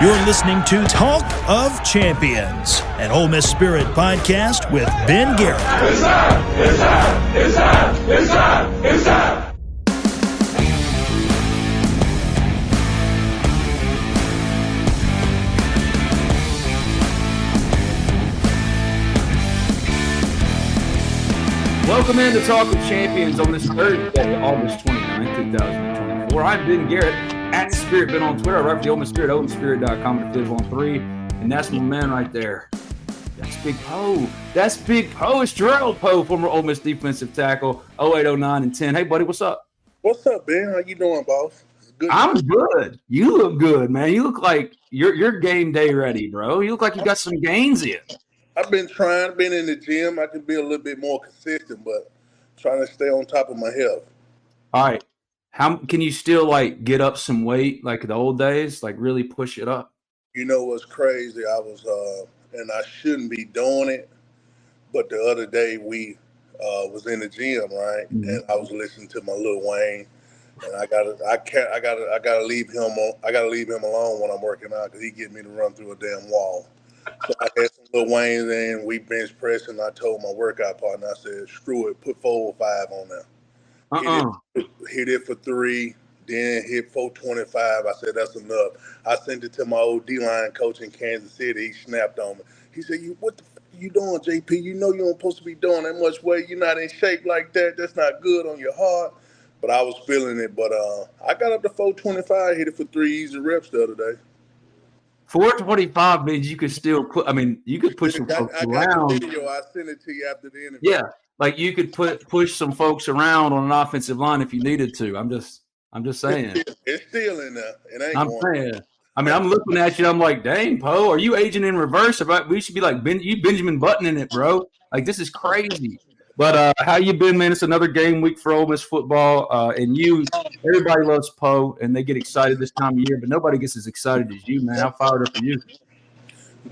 You're listening to Talk of Champions, an Ole Miss Spirit podcast with Ben Garrett. It's time! It's time! It's time! It's time! It's time! Welcome in to Talk of Champions on this Thursday, August 29th, 2024. I'm Ben Garrett, at Spirit Ben on Twitter. I write for the Ole Miss Spirit, OleMissSpirit.com, and Affiliate on 3. And that's my man right there. That's Big Powe. That's Big Powe. It's Jerrell Powe, former Ole Miss defensive tackle, 08, 09, and 10. Hey, buddy, what's up? What's up, Ben? How you doing, boss? Good. I'm good. You look good, man. You look like you're game day ready, bro. You look like you got some gains in. I've been trying, been in the gym. I can be a little bit more consistent, but trying to stay on top of my health. All right. How can you still like get up some weight like the old days? Like really push it up? You know what's crazy? I was, and I shouldn't be doing it, but the other day we was in the gym, right? Mm-hmm. And I was listening to my Lil Wayne, and I gotta leave him alone when I'm working out because he get me to run through a damn wall. So I had some Lil Wayne in, we bench pressed, and I told my workout partner, I said, screw it, put 4 or 5 on there. Hit it for 3, then hit 425. I said, that's enough. I sent it to my old D-line coach in Kansas City. He snapped on me. He said, what the f you doing, JP? You know you don't supposed to be doing that much weight. You're not in shape like that. That's not good on your heart. But I was feeling it. But I got up to 425, hit it for 3 easy reps the other day. 425 means you could still put. I mean, you could push some folks around. I got the video. I sent it to you after the interview. Yeah, like you could push some folks around on an offensive line if you needed to. I'm just saying. It's still in there. It ain't. I'm saying. I mean, I'm looking at you. I'm like, dang, Poe, are you aging in reverse? We should be like you Benjamin Buttoning it, bro. Like this is crazy. But how you been, man? It's another game week for Ole Miss football, and everybody loves Poe, and they get excited this time of year, but nobody gets as excited as you, man. How fired up are you?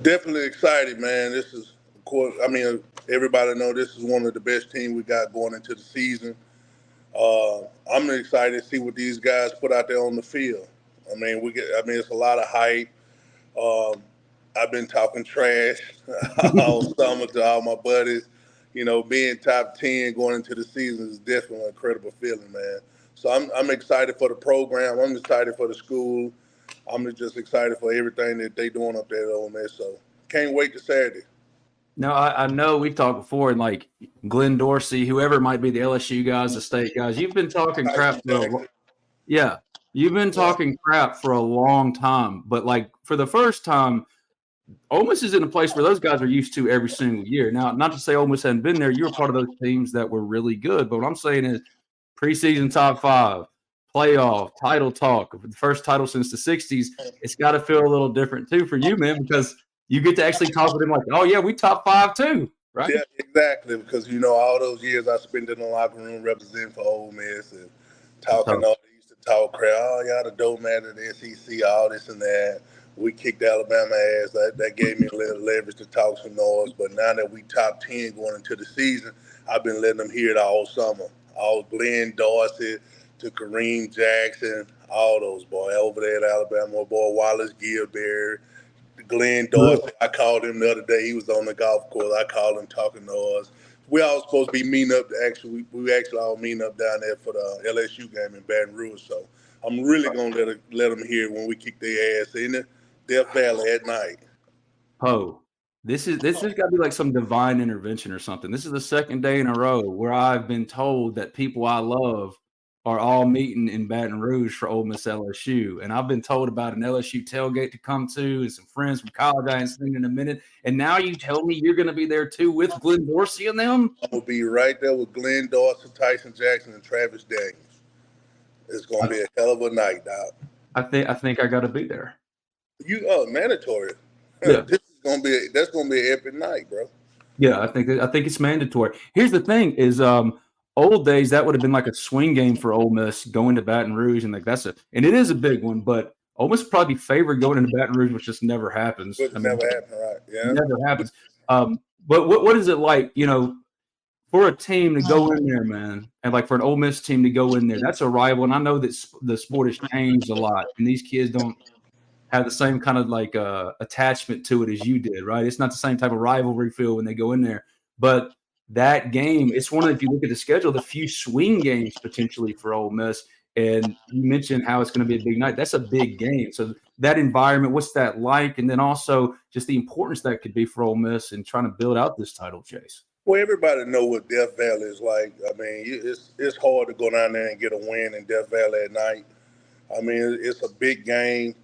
Definitely excited, man. This is, of course, I mean, everybody know this is one of the best teams we got going into the season. I'm excited to see what these guys put out there on the field. I mean, it's a lot of hype. I've been talking trash all summer to all my buddies. You know, being top 10 going into the season is definitely an incredible feeling, man. So I'm excited for the program. I'm excited for the school. I'm just excited for everything that they doing up there at Ole Miss. So can't wait to Saturday. No, I know we've talked before, and like Glenn Dorsey, whoever might be the LSU guys, the state guys, you've been talking crap you've been talking crap for a long time. But like for the first time, Ole Miss is in a place where those guys are used to every single year. Now, not to say Ole Miss hadn't been there. You were part of those teams that were really good. But what I'm saying is preseason top 5, playoff, title talk, the first title since the 60s, it's got to feel a little different too for you, man, because you get to actually talk with them like, oh, yeah, we top 5 too, right? Yeah, exactly, because, you know, all those years I spent in the locker room representing for Ole Miss and talking all they used to talk crap. Oh, y'all the dope man of the SEC, all this and that. We kicked Alabama ass. That gave me a little leverage to talk some noise. But now that we top 10 going into the season, I've been letting them hear it all summer. All Glenn Dorsey to Kareem Jackson, all those boys over there at Alabama. My boy Wallace Gilberry, Glenn Dorsey. I called him the other day. He was on the golf course. I called him talking noise. We all supposed to be meeting up. We actually all meeting up down there for the LSU game in Baton Rouge. So I'm really going to let them hear when we kick their ass in it. Death Valley at night. Poe, this has got to be like some divine intervention or something. This is the second day in a row where I've been told that people I love are all meeting in Baton Rouge for Ole Miss LSU. And I've been told about an LSU tailgate to come to and some friends from college I ain't seen in a minute. And now you tell me you're going to be there too with Glenn Dorsey and them? I'm going to be right there with Glenn Dorsey, Tyson Jackson, and Travis Daniels. It's going to be a hell of a night, Doc. I think I got to be there. Mandatory. Yeah. That's gonna be an epic night, bro. Yeah, I think it's mandatory. Here's the thing: is old days that would have been like a swing game for Ole Miss going to Baton Rouge, and like and it is a big one, but Ole Miss would probably be favored going into Baton Rouge, which just never happens. Never happens, right? Yeah, it never happens. But what is it like? You know, for a team to go in there, man, and like for an Ole Miss team to go in there, that's a rival. And I know that the sport has changed a lot, and these kids don't have the same kind of like attachment to it as you did, right? It's not the same type of rivalry feel when they go in there, but that game, it's one of, if you look at the schedule, the few swing games potentially for Ole Miss. And you mentioned how it's going to be a big night. That's a big game. So that environment, what's that like? And then also just the importance that could be for Ole Miss in trying to build out this title chase. Well, everybody know what Death Valley is like. I mean, it's hard to go down there and get a win in Death Valley at night. I mean, it's a big game.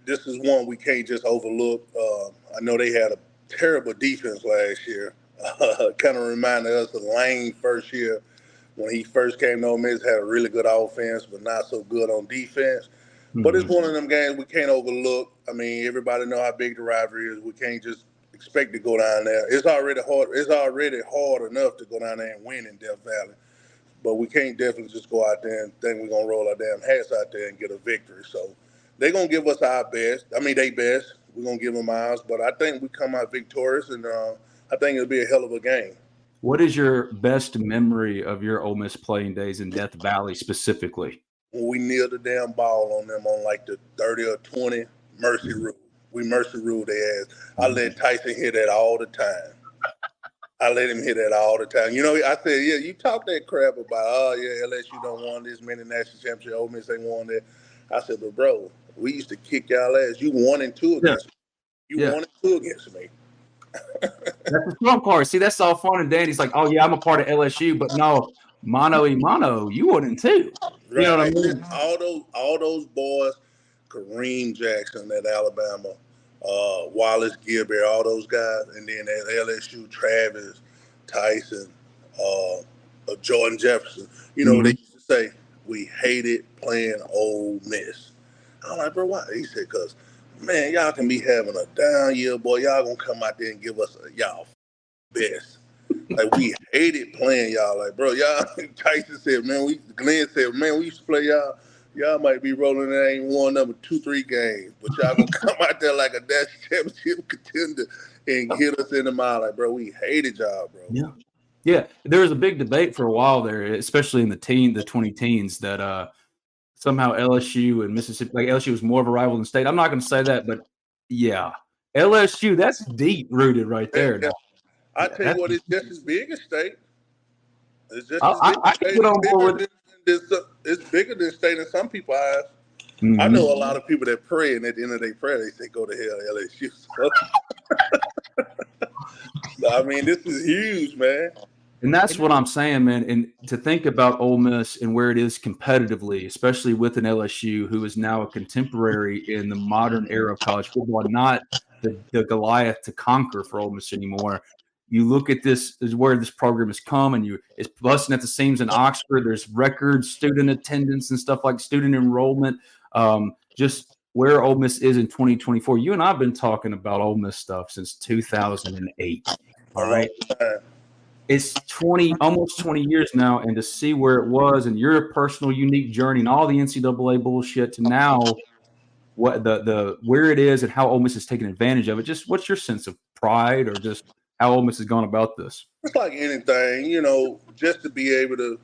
This is one we can't just overlook. I know they had a terrible defense last year. Kind of reminded us of Lane first year when he first came to Ole Miss, had a really good offense, but not so good on defense. Mm-hmm. But it's one of them games we can't overlook. I mean, everybody know how big the rivalry is. We can't just expect to go down there. It's already hard. It's already hard enough to go down there and win in Death Valley. But we can't definitely just go out there and think we're going to roll our damn hats out there and get a victory. So they're going to give us our best. I mean, they best. We're going to give them ours. But I think we come out victorious, and I think it'll be a hell of a game. What is your best memory of your Ole Miss playing days in Death Valley specifically? When we nailed the damn ball on them on like the 30 or 20 mercy rule. We mercy ruled their ass. I let Tyson hit that all the time. I let him hit that all the time. You know, I said, yeah, you talk that crap about, LSU don't want this many national championships. Ole Miss ain't won that. I said, but bro, we used to kick y'all ass. You 1-2 against me. You 1-2 against me. That's the fun part. See, that's all fun and dandy. It's like, oh yeah, I'm a part of LSU, but no, mano y mano, you 1-2. Right. You know what I mean? All those boys, Kareem Jackson at Alabama, Wallace Gilbert, all those guys, and then at LSU, Travis, Tyson, Jordan Jefferson. You know, they used to say we hated playing Ole Miss. I'm like, bro, why? He said, because, man, y'all can be having a down year, boy. Y'all gonna come out there and give us y'all best. Like, we hated playing y'all. Like, bro, y'all, Tyson said, Glenn said, man, we used to play y'all. Y'all might be rolling and ain't won number 2-3 games, but y'all gonna come out there like a national championship contender and hit us in the mile. Like, bro, we hated y'all, bro. Yeah. There was a big debate for a while there, especially in the 20 teens, that somehow LSU and Mississippi, like LSU was more of a rival than State. I'm not going to say that, but yeah, LSU, that's deep rooted right there. Yeah. I tell you what, it's just as big as State. It's just I can get on board with it's bigger than State in some people's eyes. Mm-hmm. I know a lot of people that pray, and at the end of their prayer, they say, go to hell, LSU. So, I mean, this is huge, man. And that's what I'm saying, man. And to think about Ole Miss and where it is competitively, especially with an LSU who is now a contemporary in the modern era of college football, not the Goliath to conquer for Ole Miss anymore. You look at this is where this program has come, and it's busting at the seams in Oxford. There's record student attendance and stuff like student enrollment. Just where Ole Miss is in 2024. You and I have been talking about Ole Miss stuff since 2008. All right. It's almost 20 years now, and to see where it was and your personal unique journey and all the NCAA bullshit to now what the where it is and how Ole Miss has taken advantage of it. Just what's your sense of pride or just how Ole Miss has gone about this? It's like anything, you know, just to be able to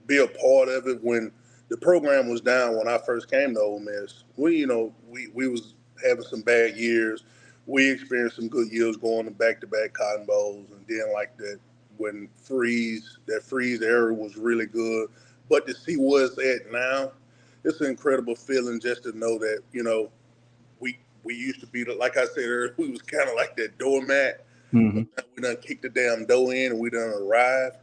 be a part of it. When the program was down, when I first came to Ole Miss, we was having some bad years. We experienced some good years going to back-to-back Cotton Bowls, and then like that when that freeze era was really good. But to see where it's at now, it's an incredible feeling just to know that, you know, we used to be, like I said earlier, we was kind of like that doormat. Mm-hmm. We done kicked the damn door in and we done arrived.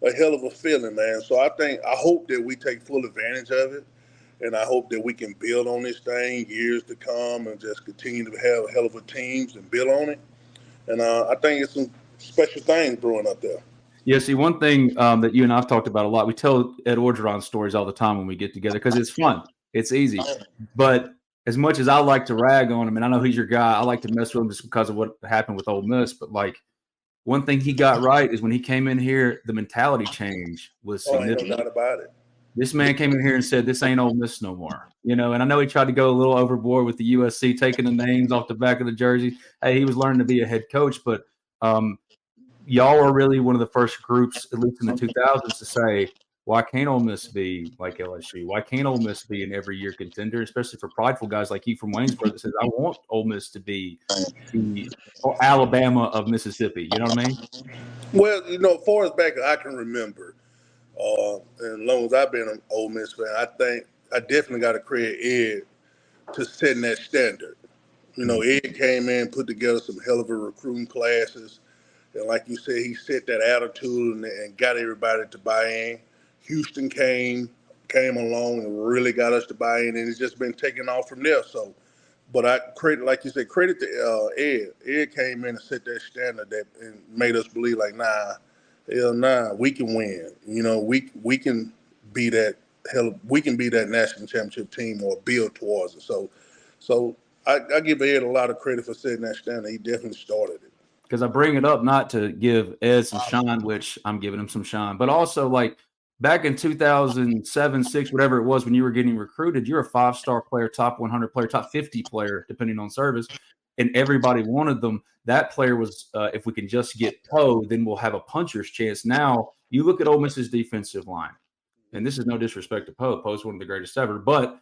A hell of a feeling, man. So I hope that we take full advantage of it, and I hope that we can build on this thing years to come and just continue to have hell of a teams and build on it. And I think it's some special things brewing up there. Yeah, see, one thing that you and I've talked about a lot, we tell Ed Orgeron stories all the time when we get together because it's fun. It's easy. But as much as I like to rag on him, and I know he's your guy, I like to mess with him just because of what happened with Ole Miss. But, like, one thing he got right is when he came in here, the mentality change was significant. No doubt about it. This man came in here and said, this ain't Ole Miss no more. You know, and I know he tried to go a little overboard with the USC, taking the names off the back of the jersey. Hey, he was learning to be a head coach. But y'all are really one of the first groups, at least in the 2000s, to say, why can't Ole Miss be like LSU? Why can't Ole Miss be an every year contender, especially for prideful guys like you from Waynesboro that says, I want Ole Miss to be the Alabama of Mississippi. You know what I mean? Well, as far as back I can remember, and as long as I've been an Ole Miss fan, I think I definitely got to credit Ed to setting that standard. Ed came in, put together some hell of a recruiting classes. And like you said, he set that attitude and got everybody to buy in. Houston came along and really got us to buy in, and it's just been taking off from there. So, but I credit, like you said, credit to Ed. Ed came in and set that standard and made us believe like, hell nah, we can win. We can be that we can be that national championship team or build towards it. So I give Ed a lot of credit for setting that standard. He definitely started it. Because I bring it up not to give Ed some shine, which I'm giving him some shine, but also like back in 2007, 6, whatever it was when you were getting recruited, you're a 5-star player, top 100 player, top 50 player, depending on service, and everybody wanted them. That player was, if we can just get Powe, then we'll have a puncher's chance. Now you look at Ole Miss's defensive line, and this is no disrespect to Powe. Poe's one of the greatest ever, but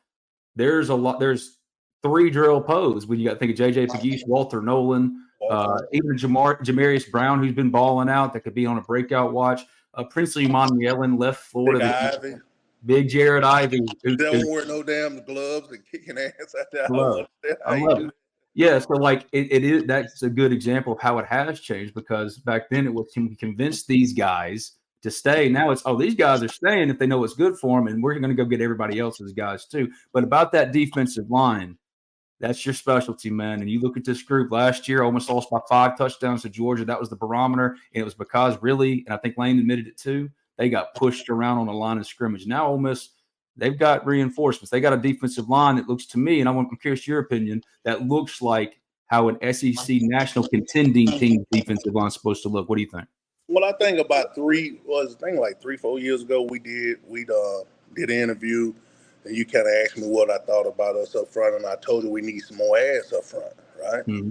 there's 3 Jerrell Powes when you got to think of J.J. Pegues, Walter Nolan, even Jamarius Brown, who's been balling out, that could be on a breakout watch. Princely Monmielen left Florida. Big Jared Ivey. Who don't wear no damn gloves and kicking ass out there. I love it. Yeah, so like it is. That's a good example of how it has changed, because back then it was, can we convince these guys to stay? Now it's, these guys are staying if they know it's good for them, and we're going to go get everybody else's guys too. But about that defensive line, that's your specialty, man. And you look at this group last year, almost lost by 5 touchdowns to Georgia. That was the barometer. And it was because really, and I think Lane admitted it too, they got pushed around on the line of scrimmage. Now Ole Miss, they've got reinforcements. They got a defensive line that looks to me, and I'm curious your opinion, that looks like how an SEC national contending team defensive line is supposed to look. What do you think? Well, I think about 3-4 years ago, we did an interview. And you kind of asked me what I thought about us up front, and I told you we need some more ass up front, right? Mm-hmm.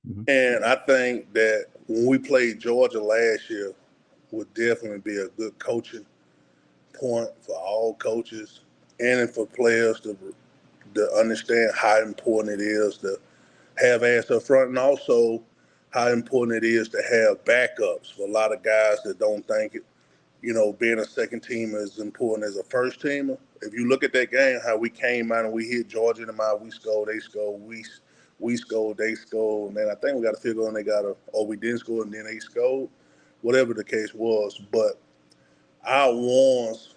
Mm-hmm. And I think that when we played Georgia last year would definitely be a good coaching point for all coaches and for players to understand how important it is to have ass up front, and also how important it is to have backups for a lot of guys that don't think it. Being a second team is important as a first teamer. If you look at that game, how we came out and we hit Georgia in the mouth, we scored, they scored, we scored, they scored, and then I think we got a field goal and they we didn't score and then they scored, whatever the case was. But our ones,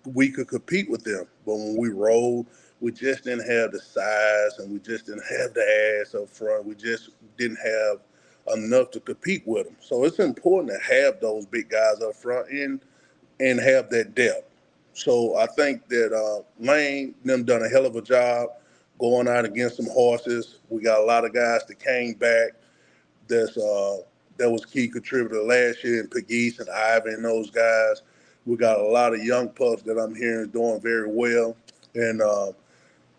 we could compete with them, but when we rolled, we just didn't have the size and we just didn't have the ass up front. We just didn't have enough to compete with them. So it's important to have those big guys up front and have that depth. So I think that Lane, them done a hell of a job going out against some horses. We got a lot of guys that came back that was key contributor last year, and Pegues and Ivy and those guys. We got a lot of young pups that I'm hearing doing very well. And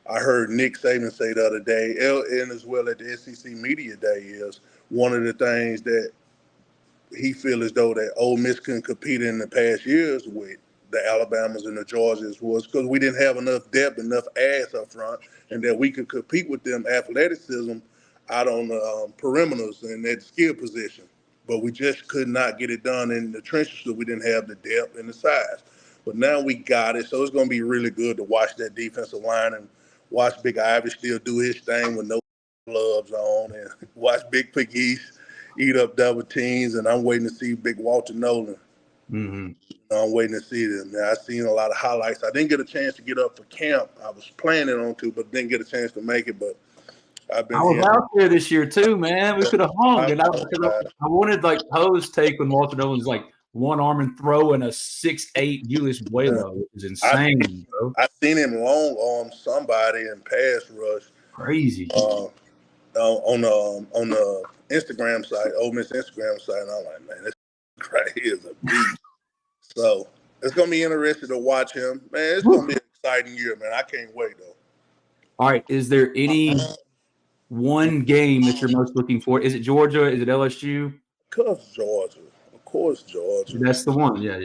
I heard Nick Saban say the other day, and as well at the SEC Media Day, is one of the things that he feels as though that Ole Miss couldn't compete in the past years with the Alabamas and the Georgias was because we didn't have enough depth, enough ass up front, and that we could compete with them athleticism out on the perimeters and that skill position. But we just could not get it done in the trenches because we didn't have the depth and the size. But now we got it, so it's going to be really good to watch that defensive line and watch Big Ivy still do his thing with no gloves on, and watch Big Pegues eat up double teams, and I'm waiting to see Big Walter Nolan. Mm-hmm. I'm waiting to see them. Now, I've seen a lot of highlights. I didn't get a chance to get up for camp. I was planning on to, but didn't get a chance to make it. But I was out there this year too, man. We could have hung. And I wanted like Poe's take when Walter Nolan's like one arm and throwing a 6'8" Julius Buelo. It was insane, bro. I seen him long arm somebody in pass rush. Crazy. On the Instagram site, Ole Miss Instagram site, and I'm like, man, this guy is a beast. So it's gonna be interesting to watch him, man. It's gonna be an exciting year, man. I can't wait though. All right, is there any one game that you're most looking for? Is it Georgia? Is it LSU? Of course, Georgia. That's the one. Yeah.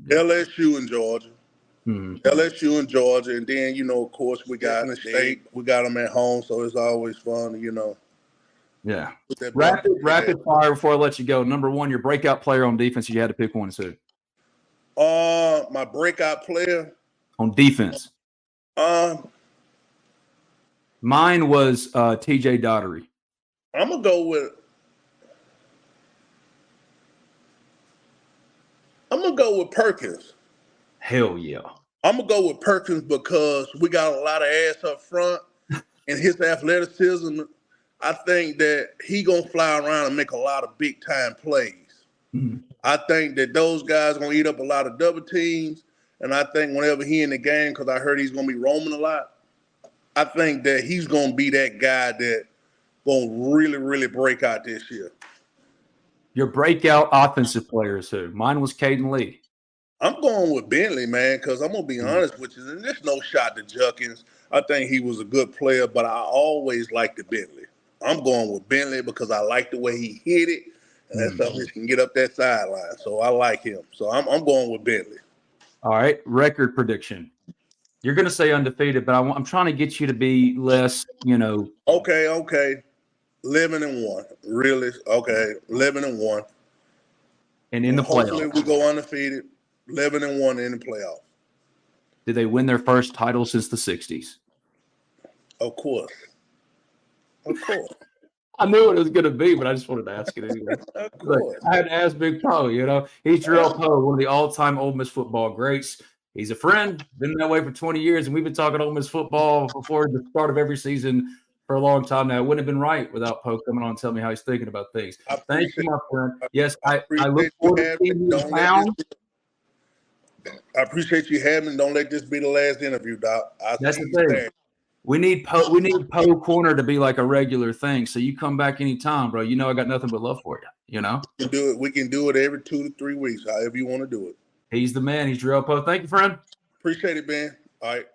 LSU and Georgia. Mm-hmm. LSU and Georgia, and then of course we got the state. We got them at home, so it's always fun, Yeah. Rapid fire before I let you go. Number one, your breakout player on defense. You had to pick one too. My breakout player on defense. Mine was T.J. Daugherty. I'm gonna go with Perkins. Hell yeah. I'm gonna go with Perkins because we got a lot of ass up front, and his athleticism. I think that he gonna fly around and make a lot of big time plays. Mm-hmm. I think that those guys gonna eat up a lot of double teams, and I think whenever he in the game, because I heard he's gonna be roaming a lot, I think that he's gonna be that guy that gonna really, really break out this year. Your breakout offensive player is who? Mine was Caden Lee. I'm going with Bentley, man, because I'm gonna be honest with you, and there's no shot to Juckins. I think he was a good player, but I always liked the Bentley. I'm going with Bentley because I like the way he hit it, and that's something he can get up that sideline. So I like him. So I'm going with Bentley. All right, record prediction. You're going to say undefeated, but I'm trying to get you to be less, Okay. 11-1. Really? Okay, 11-1. And in the playoffs. Hopefully we go undefeated. 11-1 in the playoffs. Did they win their first title since the 60s? Of course. I knew what it was going to be, but I just wanted to ask it anyway. Of course. I had to ask Big Powe, He's Jerrell Powe, one of the all-time Ole Miss football greats. He's a friend, been that way for 20 years, and we've been talking Ole Miss football before the start of every season for a long time now. It wouldn't have been right without Powe coming on and telling me how he's thinking about things. Thank you, my friend. Yes, I look forward to seeing you around. I appreciate you having me. Don't let this be the last interview, Doc. That's the thing. There. We need Powe Corner to be like a regular thing. So you come back anytime, bro. I got nothing but love for you. We can do it every 2 to 3 weeks, however you want to do it. He's the man. He's Jerrell Powe. Thank you, friend. Appreciate it, Ben. All right.